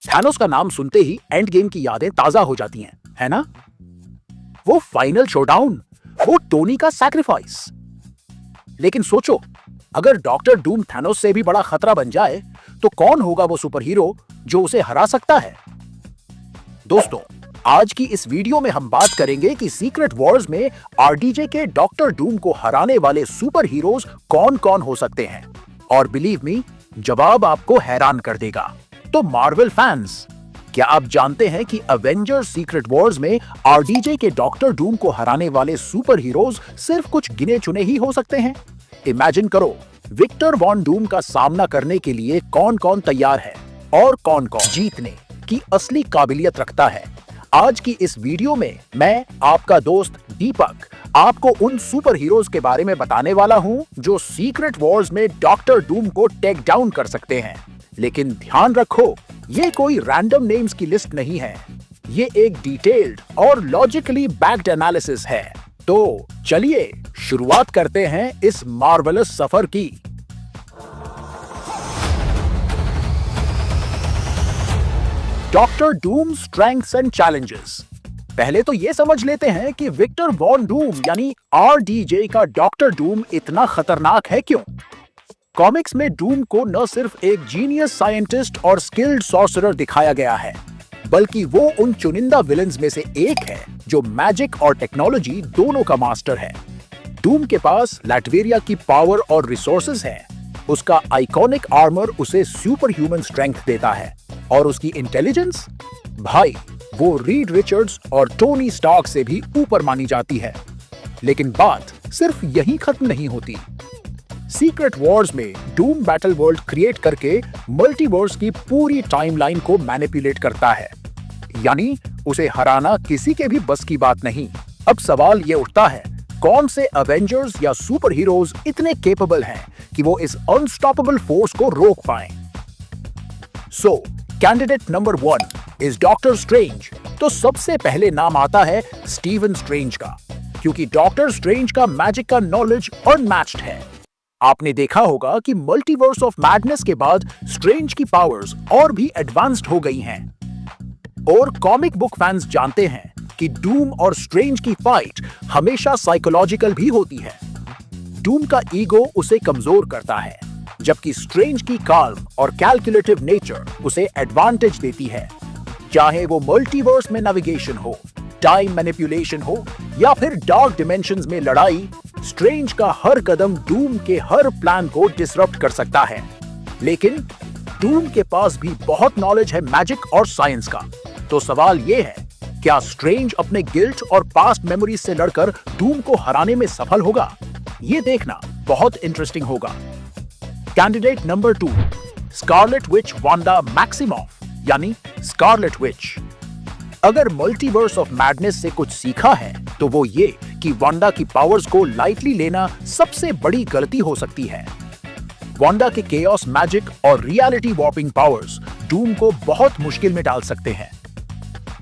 Thanos का नाम सुनते ही एंड गेम की यादें ताजा हो जाती हैं, है ना? वो फाइनल शोडाउन, वो टोनी का सैक्रिफाइस। लेकिन सोचो, अगर डॉक्टर डूम थैनोस से भी बड़ा खतरा बन जाए, तो कौन होगा वो सुपर हीरो जो उसे हरा सकता है? दोस्तों, आज की इस वीडियो में हम बात करेंगे कि सीक्रेट वॉर्स में आरडीजे के डॉक्टर डूम को हराने वाले सुपर हीरोज कौन-कौन हो सकते हैं। और बिलीव मी, जवाब आपको हैरान कर देगा। तो मार्वल फैंस, क्या आप जानते हैं कि अवेंजर्स सीक्रेट वॉर्स में आरडीजे के डॉक्टर डूम को हराने वाले सुपर हीरोज सिर्फ कुछ गिने चुने ही हो सकते हैं? इमेजिन करो, विक्टर वॉन डूम का सामना करने के लिए कौन-कौन तैयार है और कौन-कौन जीतने की असली काबिलियत रखता है। आज की इस वीडियो में मैं, आपका दोस्त दीपक, आपको उन सुपर हीरोज के बारे में बताने वाला हूं जो सीक्रेट वॉर्स में डॉक्टर डूम को टेक डाउन कर सकते हैं। लेकिन ध्यान रखो, ये कोई रैंडम नेम्स की लिस्ट नहीं है। ये एक डिटेल्ड और लॉजिकली बैक्ड एनालिसिस है। तो चलिए शुरुआत करते हैं इस मार्वलस सफर की। Doctor Doom strengths and challenges. पहले तो ये समझ लेते हैं कि विक्टर वॉन डूम यानी आरडीजे का डॉक्टर डूम इतना खतरनाक है क्यों। कॉमिक्स में डूम को न सिर्फ एक जीनियस साइंटिस्ट और स्किल्ड सॉर्सरर दिखाया गया है, बल्कि वो उन चुनिंदा विलेंस में से एक है जो मैजिक और टेक्नोलॉजी दोनों का मास्टर है। डूम के पास लैटवेरिया की पावर और रिसोर्सेज हैं। उसका आइकॉनिक आर्मर उसे सुपर ह्यूमन स्ट्रेंथ देता है और उसकी इंटेलिजेंस, भाई, वो रीड रिचर्ड्स और टोनी स्टार्क से भी ऊपर मानी जाती है। लेकिन बात सिर्फ यहीं खत्म नहीं होती। सीक्रेट वॉर्स में डूम बैटल वर्ल्ड क्रिएट करके मल्टीवर्स की पूरी टाइमलाइन को मैनिपुलेट करता है, यानी उसे हराना किसी के भी बस की बात नहीं। अब सवाल ये उठता है, कौन से अवेंजर्स या सुपर हीरोज इतने केपेबल हैं कि वो इस अनस्टॉपेबल फोर्स को रोक पाएं? So candidate number 1 is doctor strange. तो सबसे पहले नाम आता है स्टीवन स्ट्रेंज का, क्योंकि डॉक्टर स्ट्रेंज का मैजिक का नॉलेज अनमैच्ड है। आपने देखा होगा कि मल्टीवर्स ऑफ मैडनेस के बाद स्ट्रेंज की पावर्स और भी एडवांस्ड हो गई हैं। और कॉमिक बुक फैंस जानते हैं कि डूम और स्ट्रेंज की फाइट हमेशा साइकोलॉजिकल भी होती है। डूम का ईगो उसे कमजोर करता है, जबकि स्ट्रेंज की काल्म और कैलकुलेटिव नेचर उसे एडवांटेज देती है। चाहे वो मल्टीवर्स में नेविगेशन हो, टाइम मैनिपुलेशन हो या फिर डार्क डिमेंशंस में लड़ाई, स्ट्रेंज का हर कदम डूम के हर प्लान को डिसरप्ट कर सकता है। लेकिन डूम के पास भी बहुत नॉलेज है मैजिक और साइंस का। तो सवाल ये है, क्या स्ट्रेंज अपने गिल्ट और पास्ट मेमोरीज से लड़कर डूम को हराने में सफल होगा? ये देखना बहुत इंटरेस्टिंग होगा। Candidate number 2, Scarlet Witch Wanda Maximoff यानी स्कारलेट विच। अगर मल्टीवर्स ऑफ मैडनेस से कुछ सीखा है तो वो ये कि वांडा की पावर्स को लाइटली लेना सबसे बड़ी गलती हो सकती है। वांडा के केओस मैजिक और रियलिटी वॉर्पिंग पावर्स डूम को बहुत मुश्किल में डाल सकते हैं।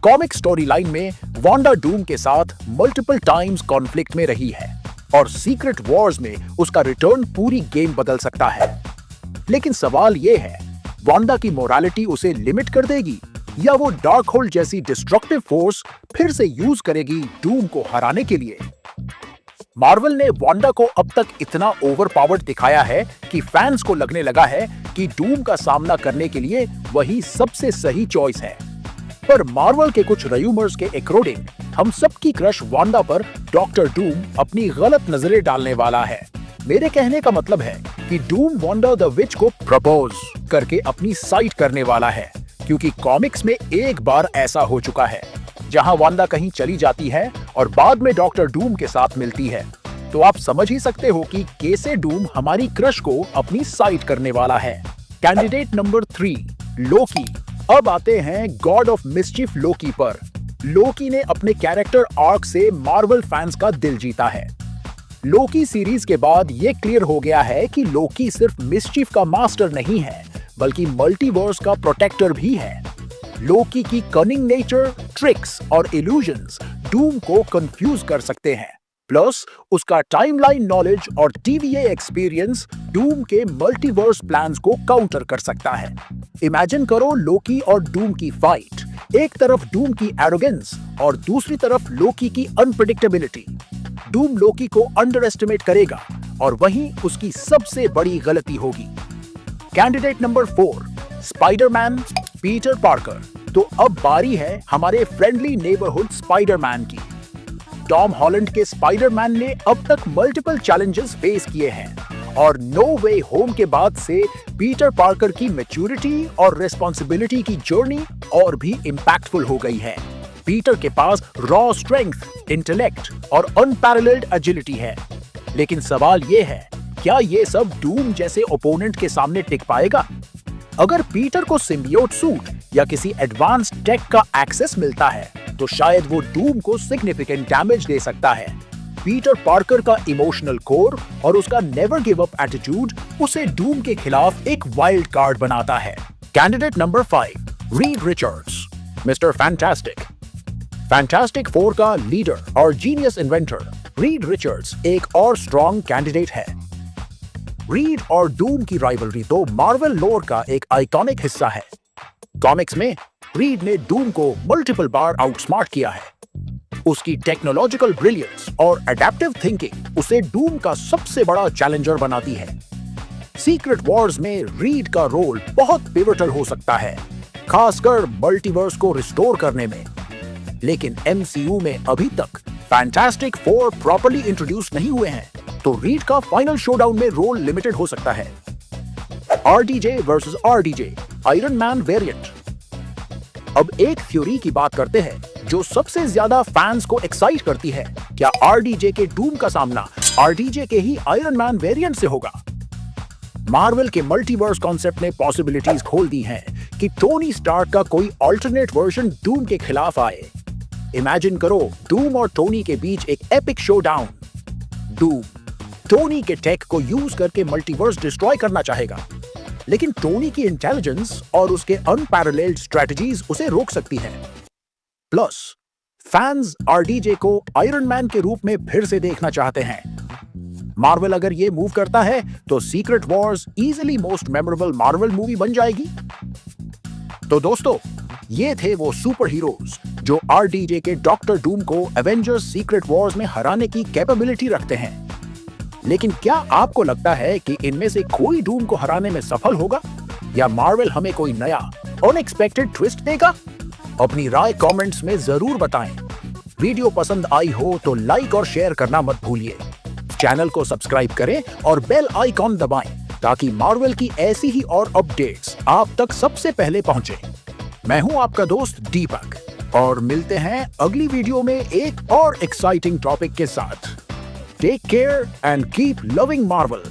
कॉमिक स्टोरी लाइन में वांडा डूम के साथ मल्टीपल टाइम्स कॉन्फ्लिक्ट में रही है और सीक्रेट वॉर्स में उसका रिटर्न पूरी गेम बदल सकता है। लेकिन सवाल यह है, वांडा की मोरालिटी उसे लिमिट कर देगी या वो डार्क होल्ड जैसी डिस्ट्रक्टिव फोर्स फिर से यूज करेगी डूम को हराने के लिए? मार्वल ने वांडा को अब तक इतना ओवरपावर्ड दिखाया है कि फैंस को लगने लगा है कि डूम का सामना करने के लिए वही सबसे सही चॉइस है। पर मार्वल के कुछ रूमर्स के अकॉर्डिंग हम सबकी क्रश वांडा पर डॉक्टर डूम अपनी गलत नजरें डालने वाला है। मेरे कहने का मतलब है कि डूम वांडा द विच को प्रपोज करके अपनी साइड करने वाला है, क्योंकि कॉमिक्स में एक बार ऐसा हो चुका है जहां वांडा कहीं चली जाती है और बाद में डॉक्टर डूम के साथ मिलती है। तो आप समझ ही सकते हो कि कैसे डूम हमारी क्रश को अपनी साइड करने वाला है। कैंडिडेट नंबर 3, लोकी। अब आते हैं गॉड ऑफ मिस्चिफ लोकी पर। लोकी ने अपने कैरेक्टर आर्क से मार्वल फैंस का दिल जीता है। लोकी सीरीज के बाद यह क्लियर हो गया है कि लोकी सिर्फ मिस्चिफ का मास्टर नहीं है, बल्कि मल्टीवर्स का प्रोटेक्टर भी है। लोकी की कनिंग नेचर, ट्रिक्स और इल्यूजन्स डूम को कंफ्यूज कर सकते हैं। प्लस उसका टाइमलाइन नॉलेज और टीवीए एक्सपीरियंस डूम के मल्टीवर्स प्लान्स को काउंटर कर सकता है। इमेजिन करो लोकी और डूम की फाइट। एक तरफ डूम की एरोगेंस और दूसरी तरफ लोकी की अनप्रेडिक्टेबिलिटी। डूम लोकी को अंडर एस्टिमेट करेगा और वहीं उसकी सबसे बड़ी गलती होगी। Candidate number 4, Spiderman Peter Parker. तो अब बारी है हमारे फ्रेंडली नेबरहुड स्पाइडरमैन की। टॉम हॉलैंड के स्पाइडरमैन ने अब तक मल्टीपल चैलेंजेस फेस किए हैं और नो वे होम के बाद से पीटर पार्कर की मैच्योरिटी और रिस्पॉन्सिबिलिटी की जर्नी और भी इंपैक्टफुल हो गई है। पीटर के पास रॉ स्ट्रेंथ, इंटेलेक्ट और अनपैरेलल्ड एजिलिटी है। लेकिन सवाल यह है, क्या ये सब डूम जैसे ओपोनेंट के सामने टिक पाएगा? अगर पीटर को सिम्बियोट सूट या किसी एडवांस्ड टेक का एक्सेस मिलता है तो शायद वो डूम को सिग्निफिकेंट डैमेज दे सकता है। पीटर पार्कर का इमोशनल कोर और उसका नेवर गिव अप एटीट्यूड उसे डूम के खिलाफ एक वाइल्ड कार्ड बनाता है। Candidate number 5, Reed Richards, mister fantastic. Fantastic 4 का लीडर और जीनियस इन्वेंटर रीड रिचर्ड्स एक और स्ट्रॉन्ग कैंडिडेट है। रीड और डूम की राइवलरी तो मार्वल लोर का एक आइकॉनिक हिस्सा है। कॉमिक्स में रीड ने डूम को मल्टीपल बार आउटस्मार्ट किया है। उसकी टेक्नोलॉजिकल ब्रिलियंस और एडेप्टिव थिंकिंग उसे डूम का सबसे बड़ा चैलेंजर बनाती है। सीक्रेट वॉर्स में रीड का रोल बहुत पिवटल हो सकता है, खासकर मल्टीवर्स को रिस्टोर करने में। लेकिन एमसीयू में अभी तक फैंटास्टिक 4 प्रॉपर्ली इंट्रोड्यूस नहीं हुए हैं, तो रीड का फाइनल शोडाउन में रोल लिमिटेड हो सकता है। RDJ versus RDJ, iron man variant. अब एक थ्योरी की बात करते हैं जो सबसे ज्यादा फैंस को एक्साइट करती है। क्या आरडीजे के डूम का सामना आरडीजे के ही आयरन मैन वेरिएंट से होगा? मार्वल के मल्टीवर्स कॉन्सेप्ट ने पॉसिबिलिटीज खोल दी हैं कि टोनी स्टार्क का कोई अल्टरनेट वर्जन डूम के खिलाफ आए। इमेजिन करो डूम और टोनी के बीच एक एपिक शोडाउन। डूम टोनी के टेक को यूज करके मल्टीवर्स डिस्ट्रॉय करना चाहेगा, लेकिन टोनी की इंटेलिजेंस और उसके अनपैरेलल्ड स्ट्रेटजीज उसे रोक सकती है। प्लस फैंस आरडीजे को आयरन मैन के रूप में फिर से देखना चाहते हैं। मार्वल अगर ये मूव करता है तो secret Wars easily most memorable Marvel movie बन जाएगी। तो दोस्तों, ये थे वो सुपर हीरोज जो आरडीजे के डॉक्टर डूम को एवेंजर्स सीक्रेट वॉर्स में हराने की कैपेबिलिटी रखते हैं। लेकिन क्या आपको लगता है कि इनमें से कोई डूम को हराने में सफल होगा, या मार्वल हमें कोई नया अनएक्सपेक्टेड ट्विस्ट देगा? अपनी राय कमेंट्स में जरूर बताएं। वीडियो पसंद आई हो तो लाइक और शेयर करना मत भूलिए। चैनल को सब्सक्राइब करें और बेल आइकॉन दबाएं ताकि मार्वल की ऐसी ही और अपडेट्स आप तक सबसे पहले पहुंचे। मैं हूं आपका दोस्त दीपक और मिलते हैं अगली वीडियो में एक और एक्साइटिंग टॉपिक के साथ। Take care and keep loving Marvel.